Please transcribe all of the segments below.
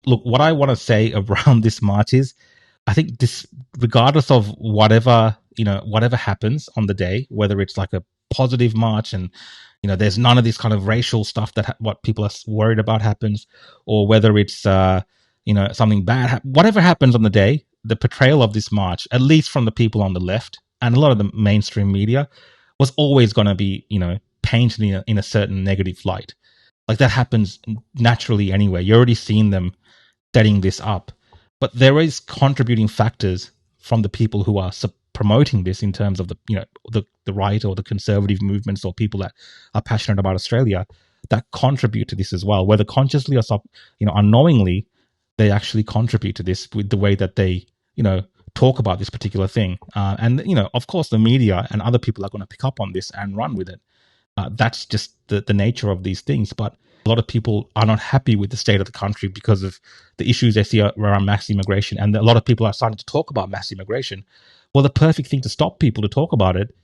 look, what I want to say around this march is, I think this, regardless of whatever happens on the day, whether it's like a positive march and there's none of this kind of racial stuff that what people are worried about happens, or whether it's something bad, whatever happens on the day, the portrayal of this march, at least from the people on the left and a lot of the mainstream media, was always going to be painted in a certain negative light. Like that happens naturally anyway. You're already seeing them setting this up. But there is contributing factors from the people who are promoting this in terms of the right or the conservative movements or people that are passionate about Australia that contribute to this as well, whether consciously or unknowingly. They actually contribute to this with the way that they talk about this particular thing, and of course the media and other people are going to pick up on this and run with it. That's just the nature of these things. But a lot of people are not happy with the state of the country because of the issues they see around mass immigration. And a lot of people are starting to talk about mass immigration. Well, the perfect thing to stop people to talk about it,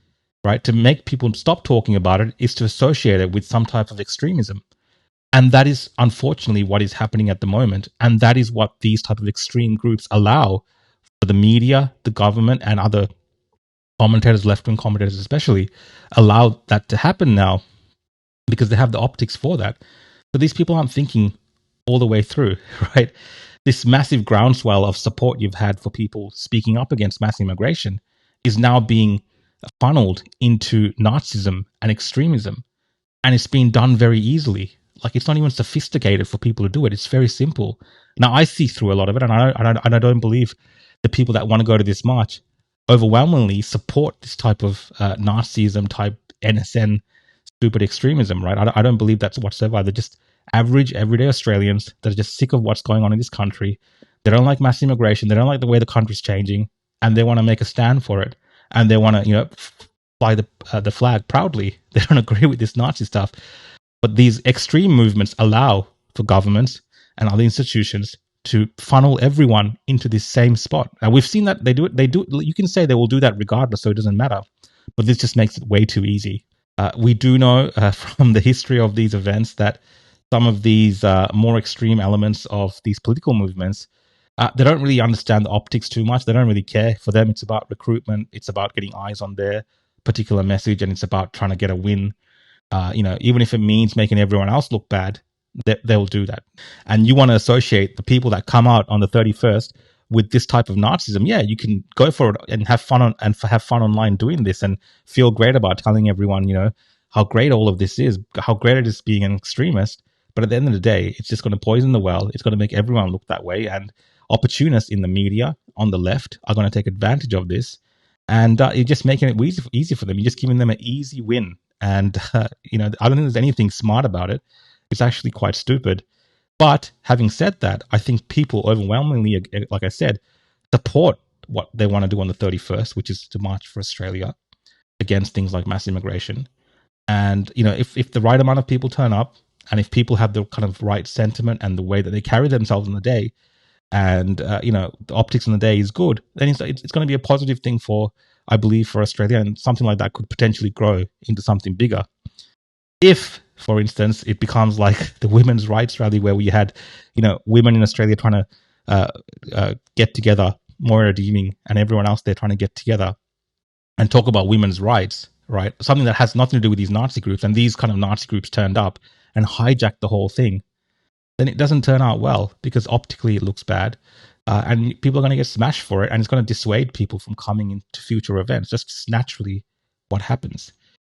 right, to make people stop talking about it, is to associate it with some type of extremism. And that is unfortunately what is happening at the moment. And that is what these type of extreme groups allow for the media, the government, and other commentators, left-wing commentators especially, allow that to happen now because they have the optics for that. But these people aren't thinking all the way through, right? This massive groundswell of support you've had for people speaking up against mass immigration is now being funneled into Nazism and extremism. And it's being done very easily. Like, it's not even sophisticated for people to do it. It's very simple. Now, I see through a lot of it, and I don't believe the people that want to go to this march overwhelmingly support this type of Nazism type NSN stupid extremism, right? I don't believe that's whatsoever. They're just average, everyday Australians that are just sick of what's going on in this country. They don't like mass immigration. They don't like the way the country's changing, and they want to make a stand for it. And they want to, fly the flag proudly. They don't agree with this Nazi stuff. But these extreme movements allow for governments and other institutions to funnel everyone into this same spot. And we've seen that they do it. You can say they will do that regardless, so it doesn't matter. But this just makes it way too easy. We do know from the history of these events that some of these more extreme elements of these political movements, they don't really understand the optics too much. They don't really care. For them, it's about recruitment. It's about getting eyes on their particular message, and it's about trying to get a win. Even if it means making everyone else look bad, they'll do that. And you want to associate the people that come out on the 31st with this type of Nazism. Yeah, you can go for it and have fun online doing this and feel great about telling everyone, how great all of this is, how great it is being an extremist. But at the end of the day, it's just going to poison the well. It's going to make everyone look that way. And opportunists in the media on the left are going to take advantage of this. And you're just making it easy for them. You're just giving them an easy win. And, I don't think there's anything smart about it. It's actually quite stupid. But having said that, I think people overwhelmingly, like I said, support what they want to do on the 31st, which is to march for Australia against things like mass immigration. And, if the right amount of people turn up, and if people have the kind of right sentiment and the way that they carry themselves on the day, and, the optics on the day is good, then it's going to be a positive thing for, I believe, for Australia, and something like that could potentially grow into something bigger. If, for instance, it becomes like the women's rights rally where we had, women in Australia trying to get together, Moira Deeming and everyone else there trying to get together and talk about women's rights, right? Something that has nothing to do with these Nazi groups, and these kind of Nazi groups turned up and hijacked the whole thing, then it doesn't turn out well because optically it looks bad. And people are going to get smashed for it, and it's going to dissuade people from coming into future events. Just naturally what happens.